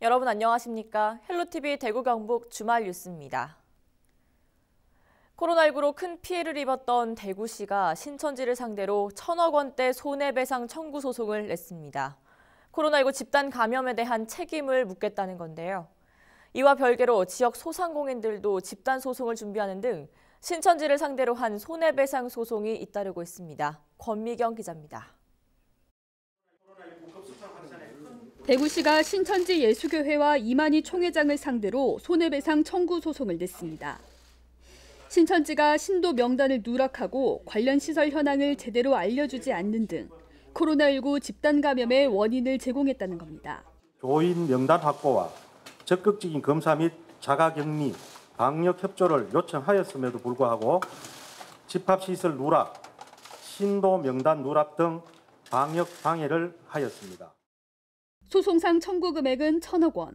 여러분 안녕하십니까? 헬로티비 대구 경북 주말 뉴스입니다. 코로나19로 큰 피해를 입었던 대구시가 신천지를 상대로 1,000억 원대 손해배상 청구 소송을 냈습니다. 코로나19 집단 감염에 대한 책임을 묻겠다는 건데요. 이와 별개로 지역 소상공인들도 집단 소송을 준비하는 등 신천지를 상대로 한 손해배상 소송이 잇따르고 있습니다. 권미경 기자입니다. 대구시가 신천지 예수교회와 이만희 총회장을 상대로 손해배상 청구 소송을 냈습니다. 신천지가 신도 명단을 누락하고 관련 시설 현황을 제대로 알려주지 않는 등 코로나19 집단 감염의 원인을 제공했다는 겁니다. 교인 명단 확보와 적극적인 검사 및 자가격리, 방역 협조를 요청하였음에도 불구하고 집합시설 누락, 신도 명단 누락 등 방역 방해를 하였습니다. 소송상 청구 금액은 1,000억 원.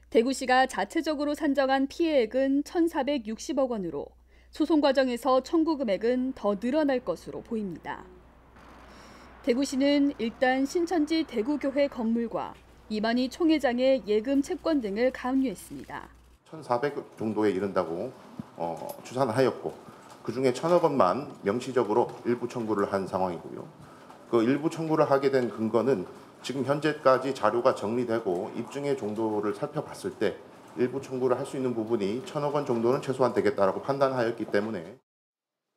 대구시가 자체적으로 산정한 피해액은 1,460억 원으로 소송 과정에서 청구 금액은 더 늘어날 것으로 보입니다. 대구시는 일단 신천지 대구교회 건물과 이만희 총회장의 예금 채권 등을 감유했습니다. 1,400억 정도에 이른다고 추산을 하였고 그중에 1,000억 원만 명시적으로 일부 청구를 한 상황이고요. 그 일부 청구를 하게 된 근거는 지금 현재까지 자료가 정리되고 입증의 정도를 살펴봤을 때 일부 청구를 할 수 있는 부분이 1,000억 원 정도는 최소한 되겠다라고 판단하였기 때문에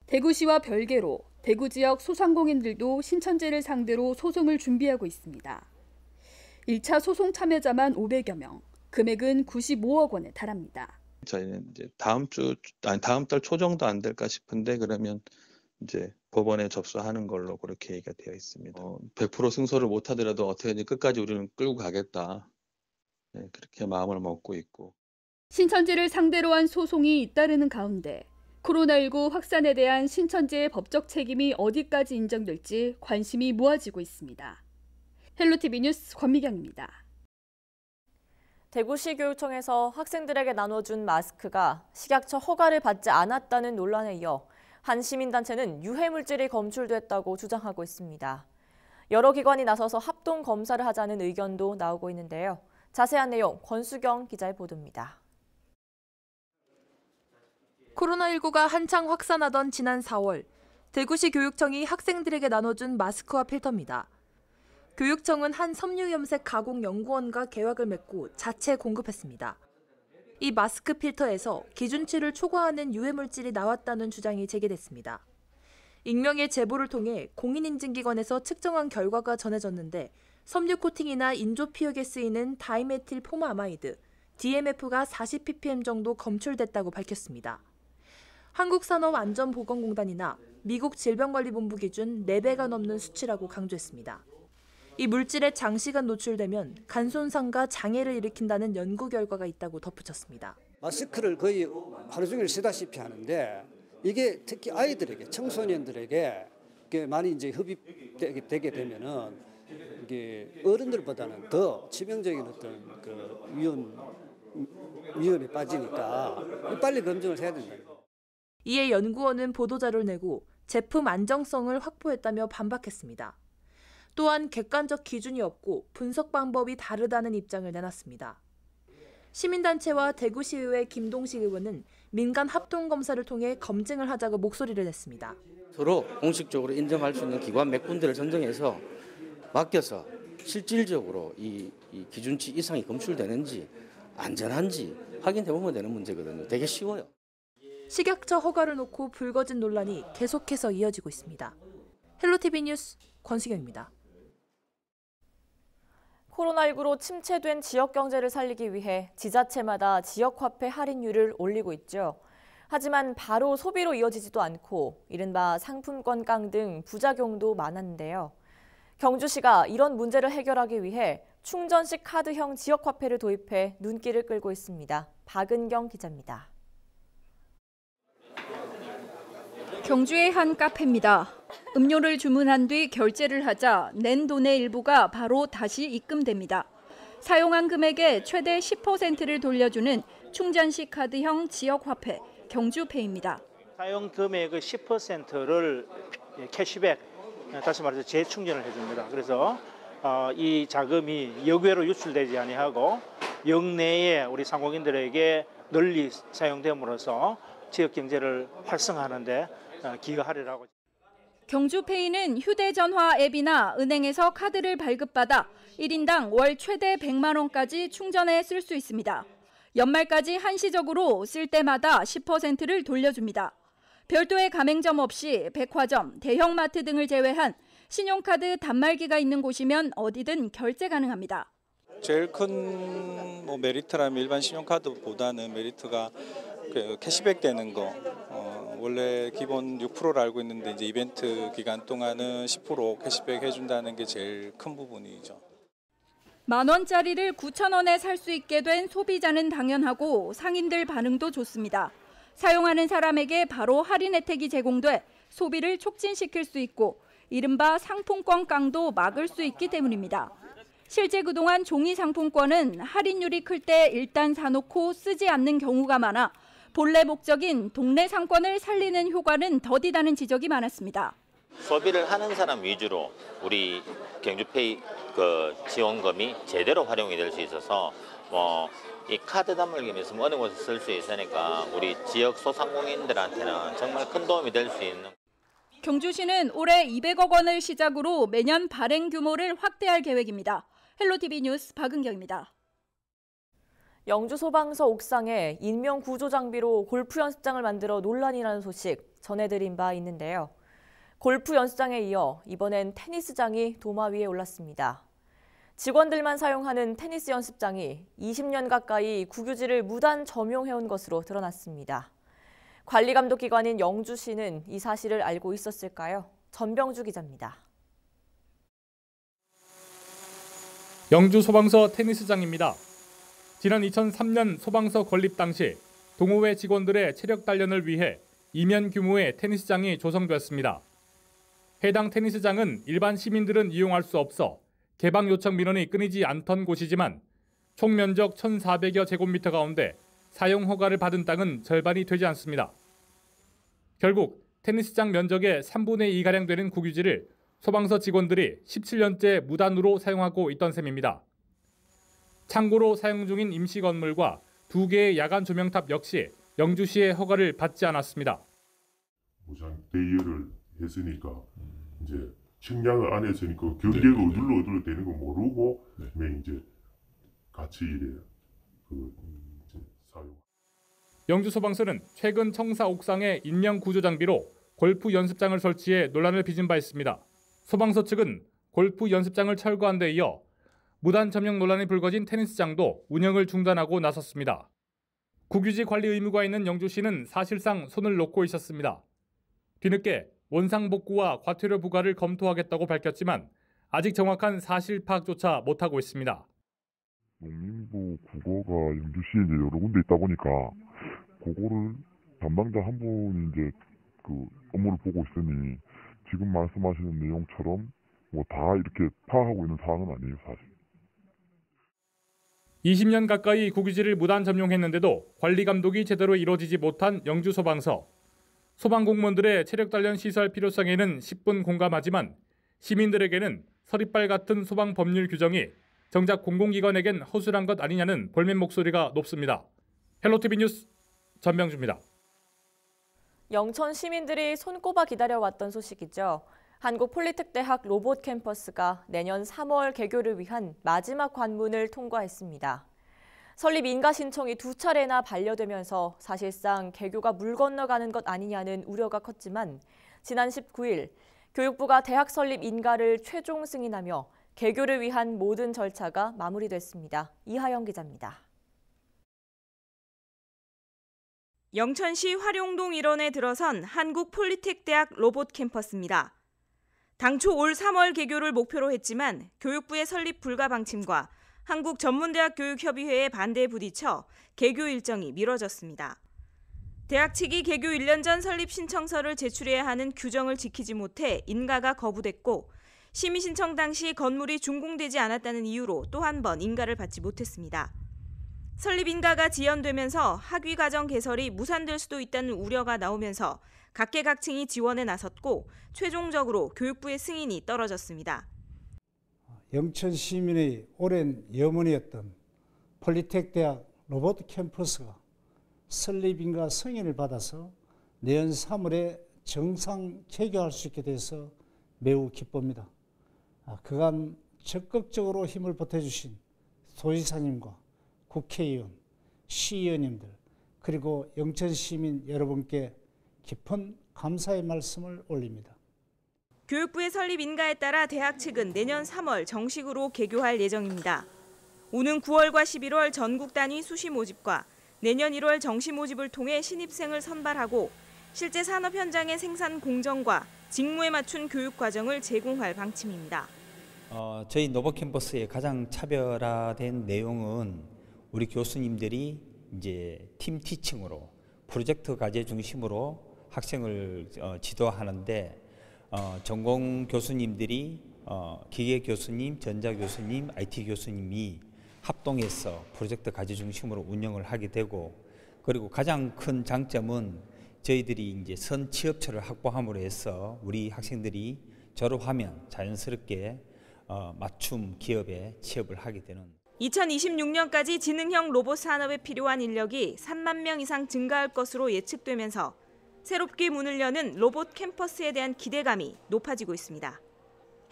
대구시와 별개로 대구 지역 소상공인들도 신천지를 상대로 소송을 준비하고 있습니다. 1차 소송 참여자만 500여 명, 금액은 95억 원에 달합니다. 저희는 이제 다음 달 초 정도 안 될까 싶은데 그러면 이제 법원에 접수하는 걸로 그렇게 얘기가 되어 있습니다. 100% 승소를 못하더라도 어떻게든 끝까지 우리는 끌고 가겠다. 네, 그렇게 마음을 먹고 있고. 신천지를 상대로 한 소송이 잇따르는 가운데 코로나19 확산에 대한 신천지의 법적 책임이 어디까지 인정될지 관심이 모아지고 있습니다. 헬로티비 뉴스 권미경입니다. 대구시 교육청에서 학생들에게 나눠준 마스크가 식약처 허가를 받지 않았다는 논란에 이어 한 시민단체는 유해물질이 검출됐다고 주장하고 있습니다. 여러 기관이 나서서 합동 검사를 하자는 의견도 나오고 있는데요. 자세한 내용 권수경 기자의 보도입니다. 코로나19가 한창 확산하던 지난 4월, 대구시 교육청이 학생들에게 나눠준 마스크와 필터입니다. 교육청은 한 섬유염색 가공 연구원과 계약을 맺고 자체 공급했습니다. 이 마스크 필터에서 기준치를 초과하는 유해물질이 나왔다는 주장이 제기됐습니다. 익명의 제보를 통해 공인인증기관에서 측정한 결과가 전해졌는데 섬유 코팅이나 인조 피혁에 쓰이는 다이메틸 포마마이드, DMF가 40ppm 정도 검출됐다고 밝혔습니다. 한국산업안전보건공단이나 미국 질병관리본부 기준 4배가 넘는 수치라고 강조했습니다. 이 물질에 장시간 노출되면 간 손상과 장애를 일으킨다는 연구 결과가 있다고 덧붙였습니다. 마스크를 거의 하루 종일 쓰다시피 하는데 이게 특히 아이들에게 청소년들에게 많이 이제 흡입되게 되면은 이게 어른들보다는 더 치명적인 어떤 그 위험에 빠지니까 빨리 검증을 해야 된다. 이에 연구원은 보도자료를 내고 제품 안정성을 확보했다며 반박했습니다. 또한 객관적 기준이 없고 분석 방법이 다르다는 입장을 내놨습니다. 시민단체와 대구시의회 김동식 의원은 민간 합동검사를 통해 검증을 하자고 목소리를 냈습니다. 서로 공식적으로 인정할 수 있는 기관 몇 군데를 선정해서 맡겨서 실질적으로 이 기준치 이상이 검출되는지 안전한지 확인해보면 되는 문제거든요. 되게 쉬워요. 식약처 허가를 놓고 불거진 논란이 계속해서 이어지고 있습니다. 헬로티비 뉴스 권수경입니다. 코로나19로 침체된 지역 경제를 살리기 위해 지자체마다 지역화폐 할인율을 올리고 있죠. 하지만 바로 소비로 이어지지도 않고 이른바 상품권 깡 등 부작용도 많았는데요. 경주시가 이런 문제를 해결하기 위해 충전식 카드형 지역화폐를 도입해 눈길을 끌고 있습니다. 박은경 기자입니다. 경주의 한 카페입니다. 음료를 주문한 뒤 결제를 하자 낸 돈의 일부가 바로 다시 입금됩니다. 사용한 금액의 최대 10%를 돌려주는 충전식 카드형 지역화폐 경주페이입니다. 사용 금액의 10%를 캐시백, 다시 말해서 재충전을 해줍니다. 그래서 이 자금이 역외로 유출되지 아니하고 영내에 우리 상공인들에게 널리 사용됨으로써 지역 경제를 활성화하는 데 기여하리라고. 경주페이는 휴대전화 앱이나 은행에서 카드를 발급받아 1인당 월 최대 100만 원까지 충전해 쓸 수 있습니다. 연말까지 한시적으로 쓸 때마다 10%를 돌려줍니다. 별도의 가맹점 없이 백화점, 대형마트 등을 제외한 신용카드 단말기가 있는 곳이면 어디든 결제 가능합니다. 제일 큰 메리트라면 일반 신용카드보다는 메리트가 캐시백 되는 거. 원래 기본 6%를 알고 있는데 이제 이벤트 기간 동안은 10% 캐시백 해준다는 게 제일 큰 부분이죠. 10,000원짜리를 9,000원에 살 수 있게 된 소비자는 당연하고 상인들 반응도 좋습니다. 사용하는 사람에게 바로 할인 혜택이 제공돼 소비를 촉진시킬 수 있고 이른바 상품권 깡도 막을 수 있기 때문입니다. 실제 그동안 종이 상품권은 할인율이 클 때 일단 사놓고 쓰지 않는 경우가 많아 본래 목적인 동네 상권을 살리는 효과는 더디다는 지적이 많았습니다. 소비를 하는 사람 위주로 우리 경주페이 지원금이 제대로 활용이 될 수 있어서 이 카드 단말기는 있으면 어느 곳에 쓸 수 있으니까 우리 지역 소상공인들한테는 정말 큰 도움이 될 수 있는. 경주시는 올해 200억 원을 시작으로 매년 발행 규모를 확대할 계획입니다. 헬로티비 뉴스 박은경입니다. 영주소방서 옥상에 인명 구조 장비로 골프 연습장을 만들어 논란이라는 소식 전해드린 바 있는데요. 골프 연습장에 이어 이번엔 테니스장이 도마 위에 올랐습니다. 직원들만 사용하는 테니스 연습장이 20년 가까이 국유지를 무단 점용해온 것으로 드러났습니다. 관리감독기관인 영주시는 이 사실을 알고 있었을까요? 전병주 기자입니다. 영주 소방서 테니스장입니다. 지난 2003년 소방서 건립 당시 동호회 직원들의 체력 단련을 위해 이면 규모의 테니스장이 조성됐습니다. 해당 테니스장은 일반 시민들은 이용할 수 없어 개방 요청 민원이 끊이지 않던 곳이지만 총 면적 1,400여 제곱미터 가운데 사용 허가를 받은 땅은 절반이 되지 않습니다. 결국 테니스장 면적의 3분의 2가량 되는 국유지를 소방서 직원들이 17년째 무단으로 사용하고 있던 셈입니다. 창고로 사용 중인 임시 건물과 2개의 야간 조명탑 역시 영주시의 허가를 받지 않았습니다. 무상 대여를 했으니까 이제 측량을 안 했으니까 경계가 어디로 되는 거 모르고 이제 같이 이래 이제 사용. 영주 소방서는 최근 청사 옥상에 인명 구조 장비로 골프 연습장을 설치해 논란을 빚은 바 있습니다. 소방서 측은 골프 연습장을 철거한 데 이어 무단 점용 논란이 불거진 테니스장도 운영을 중단하고 나섰습니다. 국유지 관리 의무가 있는 영주시는 사실상 손을 놓고 있었습니다. 뒤늦게 원상복구와 과태료 부과를 검토하겠다고 밝혔지만 아직 정확한 사실 파악조차 못하고 있습니다. 농림부 국어가 영주시에 이제 여러 군데 있다 보니까 그거를 담당자 한 분이 이제 업무를 보고 있으니 지금 말씀하시는 내용처럼 다 이렇게 파악하고 있는 상황은 아니에요, 사실. 20년 가까이 국유지를 무단 점용했는데도 관리 감독이 제대로 이루어지지 못한 영주 소방서. 소방공무원들의 체력 단련 시설 필요성에는 10분 공감하지만 시민들에게는 서리빨 같은 소방 법률 규정이 정작 공공기관에겐 허술한 것 아니냐는 볼멘 목소리가 높습니다. 헬로티비 뉴스 전병주입니다. 영천 시민들이 손꼽아 기다려왔던 소식이죠. 한국폴리텍대학 로봇 캠퍼스가 내년 3월 개교를 위한 마지막 관문을 통과했습니다. 설립 인가 신청이 2차례나 반려되면서 사실상 개교가 물 건너가는 것 아니냐는 우려가 컸지만 지난 19일 교육부가 대학 설립 인가를 최종 승인하며 개교를 위한 모든 절차가 마무리됐습니다. 이하영 기자입니다. 영천시 화룡동 일원에 들어선 한국폴리텍대학 로봇 캠퍼스입니다. 당초 올 3월 개교를 목표로 했지만 교육부의 설립 불가 방침과 한국전문대학교육협의회의 반대에 부딪혀 개교 일정이 미뤄졌습니다. 대학 측이 개교 1년 전 설립 신청서를 제출해야 하는 규정을 지키지 못해 인가가 거부됐고 심의 신청 당시 건물이 준공되지 않았다는 이유로 또 한 번 인가를 받지 못했습니다. 설립 인가가 지연되면서 학위 과정 개설이 무산될 수도 있다는 우려가 나오면서 각계각층이 지원에 나섰고 최종적으로 교육부의 승인이 떨어졌습니다. 영천 시민의 오랜 염원이었던 폴리텍 대학 로봇 캠퍼스가 설립인가 승인을 받아서 내년 3월에 정상 개교할 수 있게 돼서 매우 기쁩니다. 그간 적극적으로 힘을 보태주신 도지사님과 국회의원, 시의원님들 그리고 영천시민 여러분께 깊은 감사의 말씀을 올립니다. 교육부의 설립 인가에 따라 대학 측은 내년 3월 정식으로 개교할 예정입니다. 오는 9월과 11월 전국 단위 수시 모집과 내년 1월 정시 모집을 통해 신입생을 선발하고 실제 산업 현장의 생산 공정과 직무에 맞춘 교육 과정을 제공할 방침입니다. 저희 노버캠퍼스의 가장 차별화된 내용은 우리 교수님들이 이제 팀 티칭으로 프로젝트 과제 중심으로 학생을 지도하는데 전공 교수님들이 기계 교수님, 전자 교수님, IT 교수님이 합동해서 프로젝트 과제 중심으로 운영을 하게 되고 그리고 가장 큰 장점은 저희들이 이제 선 취업처를 확보함으로 해서 우리 학생들이 졸업하면 자연스럽게 맞춤 기업에 취업을 하게 되는 2026년까지 지능형 로봇 산업에 필요한 인력이 3만 명 이상 증가할 것으로 예측되면서 새롭게 문을 여는 로봇 캠퍼스에 대한 기대감이 높아지고 있습니다.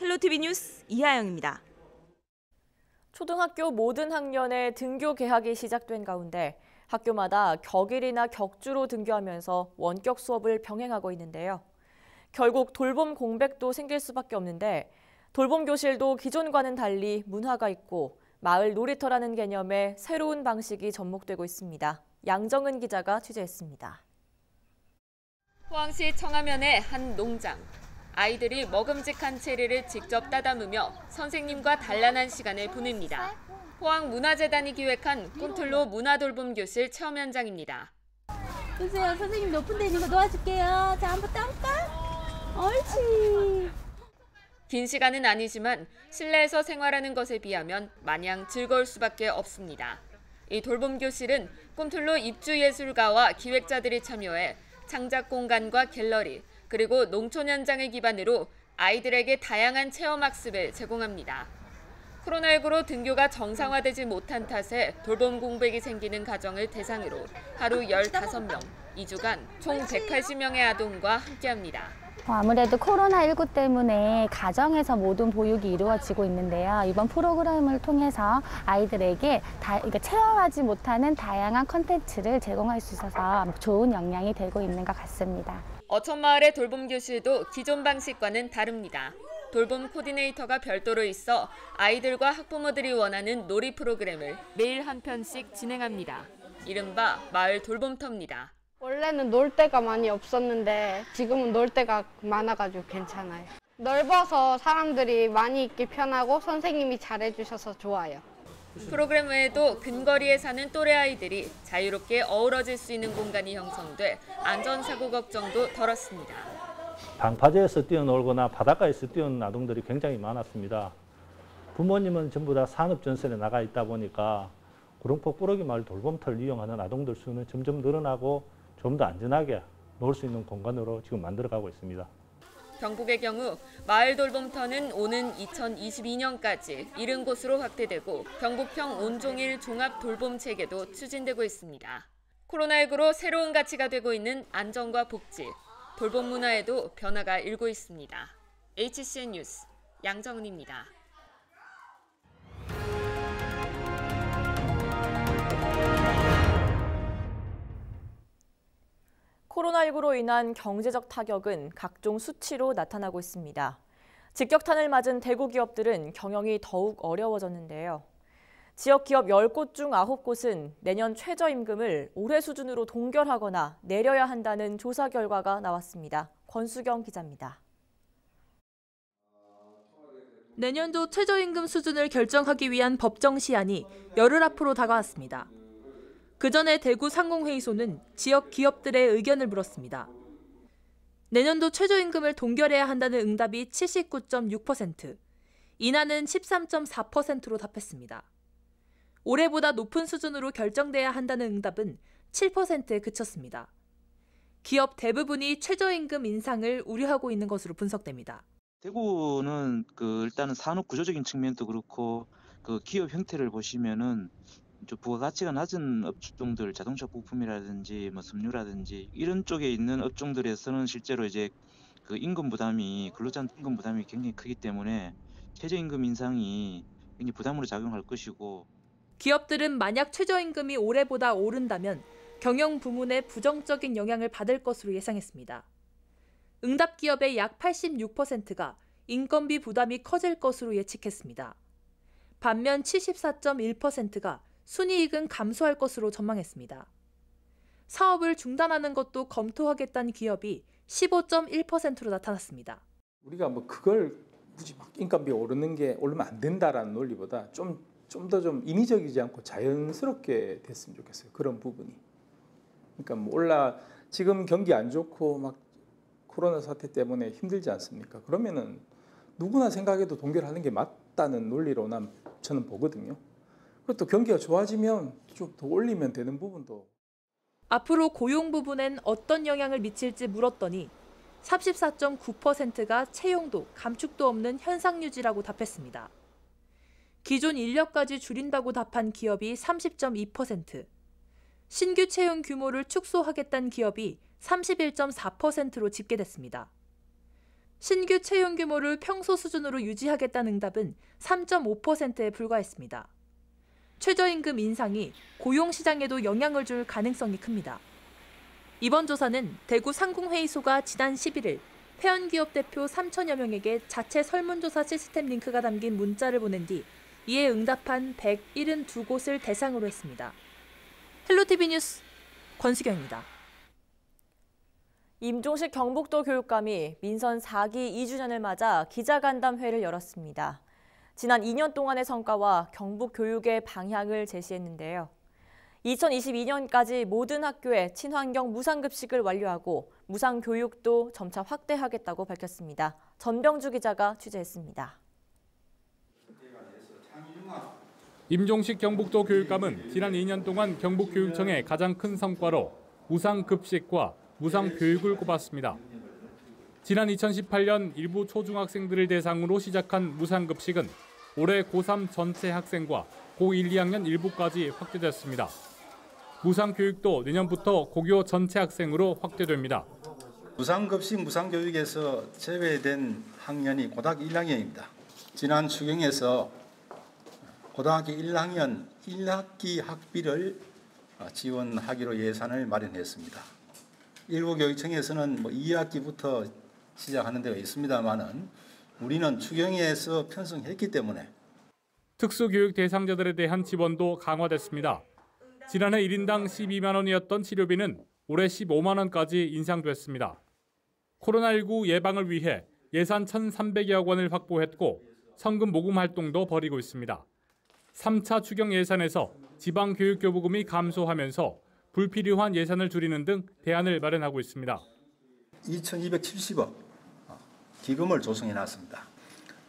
헬로티비 뉴스 이하영입니다. 초등학교 모든 학년의 등교 개학이 시작된 가운데 학교마다 격일이나 격주로 등교하면서 원격 수업을 병행하고 있는데요. 결국 돌봄 공백도 생길 수밖에 없는데 돌봄 교실도 기존과는 달리 문화가 있고 마을 놀이터라는 개념의 새로운 방식이 접목되고 있습니다. 양정은 기자가 취재했습니다. 포항시 청하면의 한 농장. 아이들이 먹음직한 체리를 직접 따담으며 선생님과 단란한 시간을 보냅니다. 포항문화재단이 기획한 꿈틀로 문화돌봄교실 체험 현장입니다. 교수야, 선생님 높은 데 있는 거 도와줄게요. 자, 한번 따볼까? 옳지. 긴 시간은 아니지만 실내에서 생활하는 것에 비하면 마냥 즐거울 수밖에 없습니다. 이 돌봄교실은 꿈틀로 입주예술가와 기획자들이 참여해 창작 공간과 갤러리, 그리고 농촌 현장을 기반으로 아이들에게 다양한 체험학습을 제공합니다. 코로나19로 등교가 정상화되지 못한 탓에 돌봄 공백이 생기는 가정을 대상으로 하루 15명, 2주간 총 180명의 아동과 함께합니다. 아무래도 코로나19 때문에 가정에서 모든 보육이 이루어지고 있는데요. 이번 프로그램을 통해서 아이들에게 체험하지 못하는 다양한 콘텐츠를 제공할 수 있어서 좋은 영향이 되고 있는 것 같습니다. 어촌마을의 돌봄교실도 기존 방식과는 다릅니다. 돌봄 코디네이터가 별도로 있어 아이들과 학부모들이 원하는 놀이 프로그램을 매일 한 편씩 진행합니다. 이른바 마을 돌봄터입니다. 원래는 놀 데가 많이 없었는데 지금은 놀 데가 많아가지고 괜찮아요. 넓어서 사람들이 많이 있기 편하고 선생님이 잘해주셔서 좋아요. 프로그램 외에도 근거리에 사는 또래 아이들이 자유롭게 어우러질 수 있는 공간이 형성돼 안전사고 걱정도 덜었습니다. 방파제에서 뛰어놀거나 바닷가에서 뛰어노는 아동들이 굉장히 많았습니다. 부모님은 전부 다 산업전선에 나가 있다 보니까 구룡포 꾸러기마을 돌봄터를 이용하는 아동들 수는 점점 늘어나고 좀 더 안전하게 놀 수 있는 공간으로 지금 만들어가고 있습니다. 경북의 경우 마을 돌봄터는 오는 2022년까지 70곳으로 확대되고 경북형 온종일 종합 돌봄 체계도 추진되고 있습니다. 코로나19로 새로운 가치가 되고 있는 안전과 복지, 돌봄 문화에도 변화가 일고 있습니다. HCN 뉴스 양정은입니다. 코로나19로 인한 경제적 타격은 각종 수치로 나타나고 있습니다. 직격탄을 맞은 대구 기업들은 경영이 더욱 어려워졌는데요. 지역 기업 10곳 중 9곳은 내년 최저임금을 올해 수준으로 동결하거나 내려야 한다는 조사 결과가 나왔습니다. 권수경 기자입니다. 내년도 최저임금 수준을 결정하기 위한 법정 시한이 열흘 앞으로 다가왔습니다. 그 전에 대구 상공회의소는 지역 기업들의 의견을 물었습니다. 내년도 최저임금을 동결해야 한다는 응답이 79.6%, 인하는 13.4%로 답했습니다. 올해보다 높은 수준으로 결정돼야 한다는 응답은 7%에 그쳤습니다. 기업 대부분이 최저임금 인상을 우려하고 있는 것으로 분석됩니다. 대구는 일단은 산업 구조적인 측면도 그렇고 기업 형태를 보시면은 좀 부가가치가 낮은 업종들, 자동차 부품이라든지 뭐 섬유라든지 이런 쪽에 있는 업종들에서는 실제로 이제 그 임금 부담이 근로자 임금 부담이 굉장히 크기 때문에 최저임금 인상이 굉장히 부담으로 작용할 것이고 기업들은 만약 최저임금이 올해보다 오른다면 경영 부문에 부정적인 영향을 받을 것으로 예상했습니다. 응답 기업의 약 86%가 인건비 부담이 커질 것으로 예측했습니다. 반면 74.1%가 순이익은 감소할 것으로 전망했습니다. 사업을 중단하는 것도 검토하겠다는 기업이 15.1%로 나타났습니다. 우리가 뭐 그걸 굳이 막 인건비 오르면 안 된다라는 논리보다 좀 더 인위적이지 않고 자연스럽게 됐으면 좋겠어요. 그런 부분이. 그러니까 뭐 지금 경기 안 좋고 막 코로나 사태 때문에 힘들지 않습니까? 그러면은 누구나 생각해도 동결하는 게 맞다는 논리로 저는 보거든요. 그리고 또 경기가 좋아지면 좀 더 올리면 되는 부분도. 앞으로 고용 부분엔 어떤 영향을 미칠지 물었더니 34.9%가 채용도, 감축도 없는 현상 유지라고 답했습니다. 기존 인력까지 줄인다고 답한 기업이 30.2%, 신규 채용 규모를 축소하겠다는 기업이 31.4%로 집계됐습니다. 신규 채용 규모를 평소 수준으로 유지하겠다는 응답은 3.5%에 불과했습니다. 최저임금 인상이 고용시장에도 영향을 줄 가능성이 큽니다. 이번 조사는 대구 상공회의소가 지난 11일 회원기업 대표 3천여 명에게 자체 설문조사 시스템 링크가 담긴 문자를 보낸 뒤 이에 응답한 172곳을 대상으로 했습니다. 헬로티비 뉴스 권수경입니다. 임종식 경북도 교육감이 민선 4기 2주년을 맞아 기자간담회를 열었습니다. 지난 2년 동안의 성과와 경북 교육의 방향을 제시했는데요. 2022년까지 모든 학교에 친환경 무상급식을 완료하고 무상교육도 점차 확대하겠다고 밝혔습니다. 전병주 기자가 취재했습니다. 임종식 경북도 교육감은 지난 2년 동안 경북교육청의 가장 큰 성과로 무상급식과 무상교육을 꼽았습니다. 지난 2018년 일부 초중학생들을 대상으로 시작한 무상급식은 올해 고3 전체 학생과 고1, 2학년 일부까지 확대됐습니다. 무상교육도 내년부터 고교 전체 학생으로 확대됩니다. 무상급식 무상교육에서 제외된 학년이 고등학교 1학년입니다. 지난 추경에서 고등학교 1학년 1학기 학비를 지원하기로 예산을 마련했습니다. 일부 교육청에서는 2학기부터 시작하는 데가 있습니다만은 우리는 추경에서 편성했기 때문에 특수교육 대상자들에 대한 지원도 강화됐습니다. 지난해 1인당 12만 원이었던 치료비는 올해 15만 원까지 인상됐습니다. 코로나19 예방을 위해 예산 1,300여억 원을 확보했고 성금 모금 활동도 벌이고 있습니다. 3차 추경 예산에서 지방교육교부금이 감소하면서 불필요한 예산을 줄이는 등 대안을 마련하고 있습니다. 2,270억 기금을 조성해놨습니다.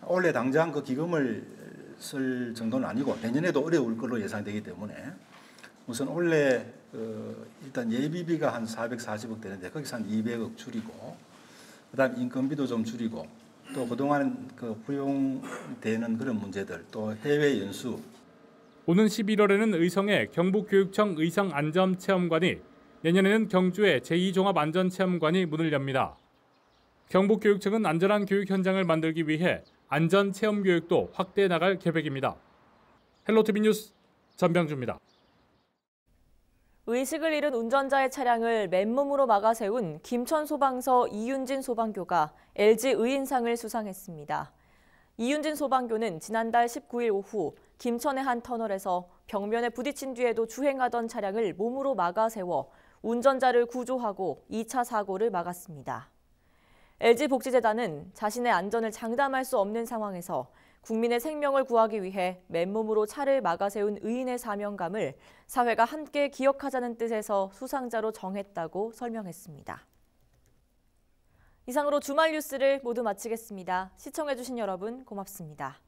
올해 당장 그 기금을 쓸 정도는 아니고 내년에도 어려울 걸로 예상되기 때문에 우선 올해 일단 예비비가 한 440억 되는데 거기서 한 200억 줄이고 그다음 인건비도 좀 줄이고 또 그동안 부용되는 그런 문제들 또 해외 연수. 오는 11월에는 의성의 경북교육청 의성안전체험관이 내년에는 경주의 제2종합안전체험관이 문을 엽니다. 경북교육청은 안전한 교육 현장을 만들기 위해 안전체험교육도 확대해 나갈 계획입니다. 헬로티비 뉴스 전병주입니다. 의식을 잃은 운전자의 차량을 맨몸으로 막아 세운 김천 소방서 이윤진 소방교가 LG 의인상을 수상했습니다. 이윤진 소방교는 지난달 19일 오후 김천의 한 터널에서 벽면에 부딪힌 뒤에도 주행하던 차량을 몸으로 막아 세워 운전자를 구조하고 2차 사고를 막았습니다. LG복지재단은 자신의 안전을 장담할 수 없는 상황에서 국민의 생명을 구하기 위해 맨몸으로 차를 막아 세운 의인의 사명감을 사회가 함께 기억하자는 뜻에서 수상자로 정했다고 설명했습니다. 이상으로 주말 뉴스를 모두 마치겠습니다. 시청해주신 여러분 고맙습니다.